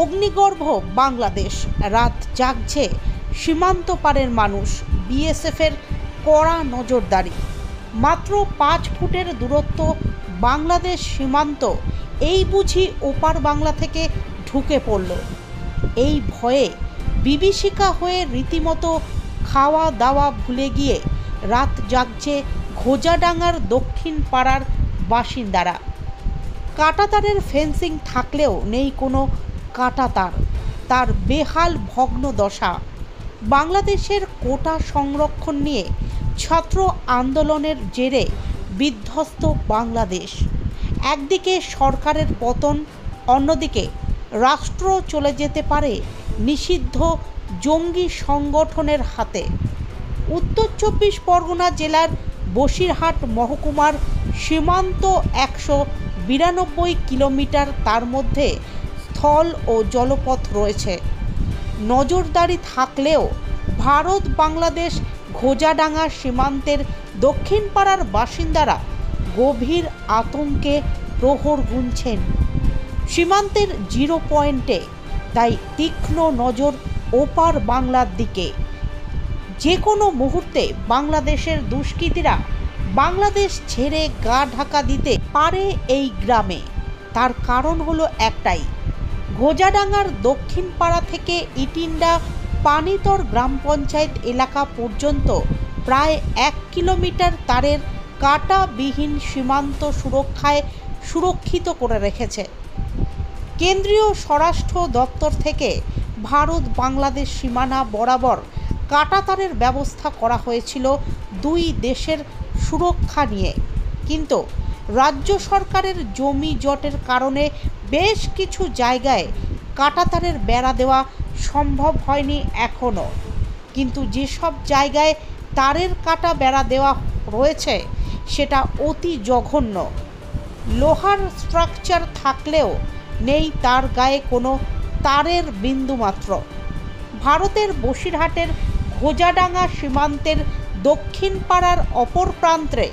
অগ্নিগর্ভ বাংলাদেশ, রাত জাগছে সীমান্ত পারের মানুষ। বিএসএফের কড়া নজরদারি। মাত্র 5 ফুটের দূরত্ব বাংলাদেশ সীমান্ত, এই বুঝি ওপার বাংলা থেকে ঢুকে পড়ল। এই ভয়ে বিভীষিকা হয়ে রীতিমতো খাওয়া দাওয়া ভুলে গিয়ে রাত জাগছে ঘোজাডাঙ্গার দক্ষিণ পাড়ার বাসিন্দারা। কাঁটাতারের ফেন্সিং থাকলেও নেই কোনো কাঁটাতার, তার বেহাল ভগ্ন দশা। বাংলাদেশের কোটা সংরক্ষণ নিয়ে ছাত্র আন্দোলনের জেরে বিধ্বস্ত বাংলাদেশ। একদিকে সরকারের পতন, অন্যদিকে রাষ্ট্র চলে যেতে পারে নিষিদ্ধ জঙ্গি সংগঠনের হাতে। উত্তর 24 পরগনা জেলার বসিরহাট মহকুমার সীমান্ত 192 কিলোমিটার, তার মধ্যে স্থল ও জলপথ রয়েছে। নজরদারি থাকলেও ভারত বাংলাদেশ ঘোজাডাঙ্গা সীমান্তের দক্ষিণ পাড়ার বাসিন্দারা গভীর আতঙ্কে প্রহর গুনছেন। সীমান্তের জিরো পয়েন্টে তাই তীক্ষ্ণ নজর ওপার বাংলার দিকে। যে কোনো মুহূর্তে বাংলাদেশের দুষ্কৃতীরা বাংলাদেশ ছেড়ে গা ঢাকা দিতে পারে এই গ্রামে। তার কারণ হলো একটাই, ঘোজাডাঙ্গার দক্ষিণ পাড়া থেকে ইটিন্ডা পানিতর গ্রাম পঞ্চায়েত এলাকা পর্যন্ত প্রায় 1 কিলোমিটার তারের কাঁটাবিহীন সীমান্ত সুরক্ষিত করে রেখেছে। কেন্দ্রীয় স্বরাষ্ট্র দপ্তর থেকে ভারত বাংলাদেশ সীমানা বরাবর কাঁটাতারের ব্যবস্থা করা হয়েছিল দুই দেশের সুরক্ষা নিয়ে, কিন্তু রাজ্য সরকারের জমি জটের কারণে বেশ কিছু জায়গায় কাঁটাতারের বেড়া দেওয়া সম্ভব হয়নি এখনও। কিন্তু যেসব জায়গায় তারের কাটা বেড়া দেওয়া রয়েছে সেটা অতি জঘন্য। লোহার স্ট্রাকচার থাকলেও নেই তার গায়ে কোনো তারের বিন্দুমাত্র। ভারতের বসিরহাটের ঘোজাডাঙ্গা সীমান্তের দক্ষিণ পাড়ার অপর প্রান্তে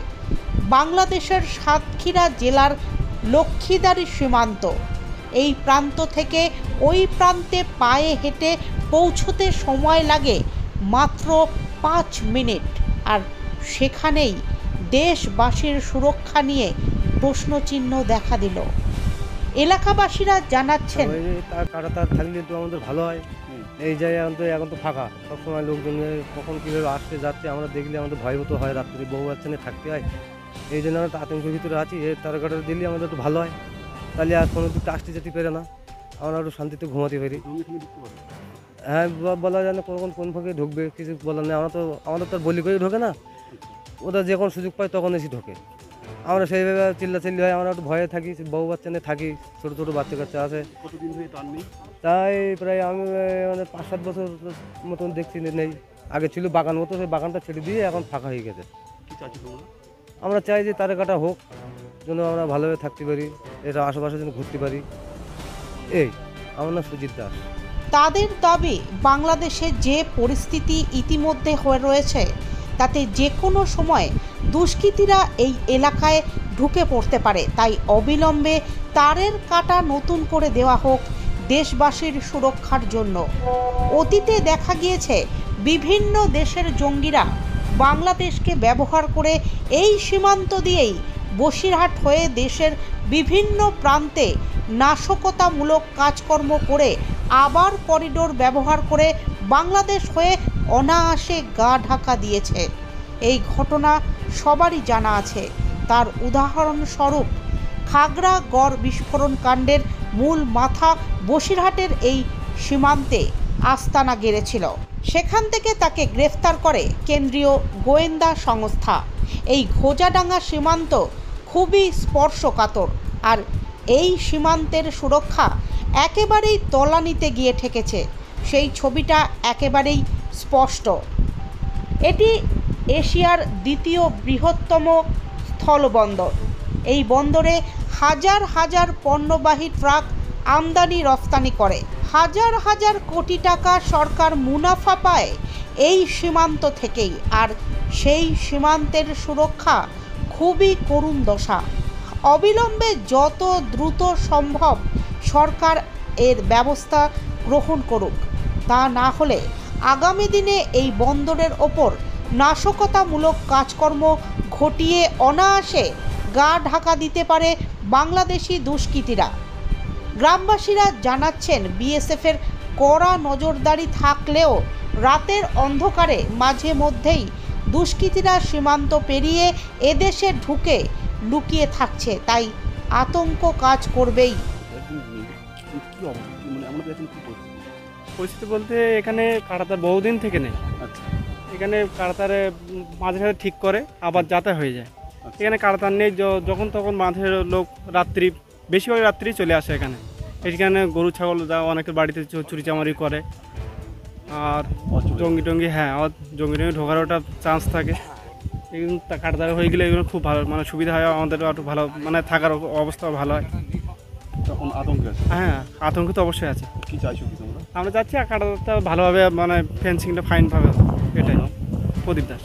বাংলাদেশের সাতক্ষীরা জেলার লক্ষ্মীদারি সীমান্ত। এই প্রান্ত থেকে ওই প্রান্তে পায়ে হেঁটে পৌঁছতে সময় লাগে মাত্র 5 মিনিট। আর সেখানেই দেশবাসীর সুরক্ষা নিয়ে প্রশ্নচিহ্ন দেখা দিল। এলাকাবাসীরা জানাচ্ছেন, কাঁটাতার থাকলে তো আমাদের ভালো হয়। এই জায়গায় এখন তো ফাঁকা, সবসময় লোকজন কখন কীভাবে আসতে যাচ্ছে আমরা দেখলে আমাদের ভয়ভূত হয়, রাত্রে বহু বাচ্চা নিয়ে থাকতে হয়। এই জন্য আমরা আতঙ্কের ভিতরে আছি। এই তার কাটা দিলে আমাদের একটু ভালো হয়, তাহলে আর কোনো দিকটা আসতে যেতে পারে না, আমরা একটু শান্তিতে ঘুমাতে পারি। হ্যাঁ, বলা যায় না কোন ফাঁকে ঢুকবে, কিছু বলার নেই। আমাদের তো বলি করে ঢোকে না, ওরা যখন সুযোগ পায় তখন এসে ঢোকে। আমরা সেইভাবে চিল্লাচিল্লি হয়, আমরা একটু ভয়ে থাকি, বহু বাচ্চা নিয়ে থাকি, ছোটো ছোটো বাচ্চা কাচ্চা আছে। তাই প্রায় আমি 5-7 বছর মতন দেখছি নেই। আগে ছিল বাগান মতো, সেই বাগানটা ছেড়ে দিয়ে এখন ফাঁকা হয়ে গেছে। আমরা চাই যে তার কাটা হোক, যেন আমরা ভালোভাবে থাকতে পারি, এটা আশেপাশে যেন ঘুরতে পারি। এই আমার নাম সুজিত দাস। তাদের দাবি, বাংলাদেশে যে পরিস্থিতি ইতিমধ্যে হয়ে রয়েছে তাতে যে কোনো সময় দুষ্কৃতীরা এই এলাকায় ঢুকে পড়তে পারে। তাই অবিলম্বে তারের কাটা নতুন করে দেওয়া হোক দেশবাসীর সুরক্ষার জন্য। অতীতে দেখা গিয়েছে বিভিন্ন দেশের জঙ্গিরা বাংলাদেশকে ব্যবহার করে এই সীমান্ত দিয়েই বসিরহাট হয়ে দেশের বিভিন্ন প্রান্তে নাশকতামূলক কাজকর্ম করে আবার করিডোর ব্যবহার করে বাংলাদেশ হয়ে অনায়াসে গা ঢাকা দিয়েছে। এই ঘটনা সবারই জানা আছে। তার উদাহরণস্বরূপ খাগড়াগড় বিস্ফোরণ কাণ্ডের মূল মাথা বসিরহাটের এই সীমান্তে আস্তানা গেড়েছিল। সেখান থেকে তাকে গ্রেফতার করে কেন্দ্রীয় গোয়েন্দা সংস্থা। এই ঘোজাডাঙ্গা সীমান্ত খুবই স্পর্শকাতর, আর এই সীমান্তের সুরক্ষা একেবারেই তলানিতে গিয়ে ঠেকেছে। সেই ছবিটা একেবারেই স্পষ্ট। এটি এশিয়ার দ্বিতীয় বৃহত্তম স্থলবন্দর। এই বন্দরে হাজার হাজার পণ্যবাহী ট্রাক আমদানি রফতানি করে। হাজার হাজার কোটি টাকা সরকার মুনাফা পায় এই সীমান্ত থেকেই। আর সেই সীমান্তের সুরক্ষা খুবই করুণ দশা। অবিলম্বে যত দ্রুত সম্ভব সরকার এর ব্যবস্থা গ্রহণ করুক। তা না হলে আগামী দিনে এই বন্দরের ওপর নাশকতামূলক কাজকর্ম ঘটিয়ে অনায়াসে গা ঢাকা দিতে পারে বাংলাদেশি দুষ্কৃতীরা। গ্রামবাসীরা জানাচ্ছেন, বিএসএফের কড়া নজরদারি থাকলেও রাতের অন্ধকারে মাঝে মধ্যেই দুষ্কৃতীরা সীমান্ত পেরিয়ে এদেশে ঢুকে লুকিয়ে থাকছে, তাই আতঙ্ক কাজ করবেই। পরিস্থিতি বলতে এখানে কাঁটাতার বহুদিন থেকে নেই। আচ্ছা এখানে কাঁটাতারে মাঝে সাঝে ঠিক করে আবার যাতায়াত হয়ে যায়। এখানে কাঁটাতার নেই, যখন তখন মাঝে লোক রাত্রি, বেশিরভাগ রাত্রি চলে আসে এখানে। গরু ছাগল অনেকের বাড়িতে চুরি চামারি করে, আর জঙ্গি টঙ্গি জঙ্গি টঙ্গি ঢোকার ওটা চান্স থাকে। এগুলো কাঁটাতার হয়ে গেলে এগুলো খুব ভালো, মানে সুবিধা হয় আমাদের, একটু ভালো, মানে থাকার অবস্থা ভালো হয়। তখন আতঙ্কে আছে। হ্যাঁ, আতঙ্ক তো অবশ্যই আছে। কি চাইছো কি তোমরা? আমরা চাচ্ছি কাঁটাতারটা ভালোভাবে, মানে ফেন্সিংটা ফাইন পাবে, এটাই। প্রদীপ দাস।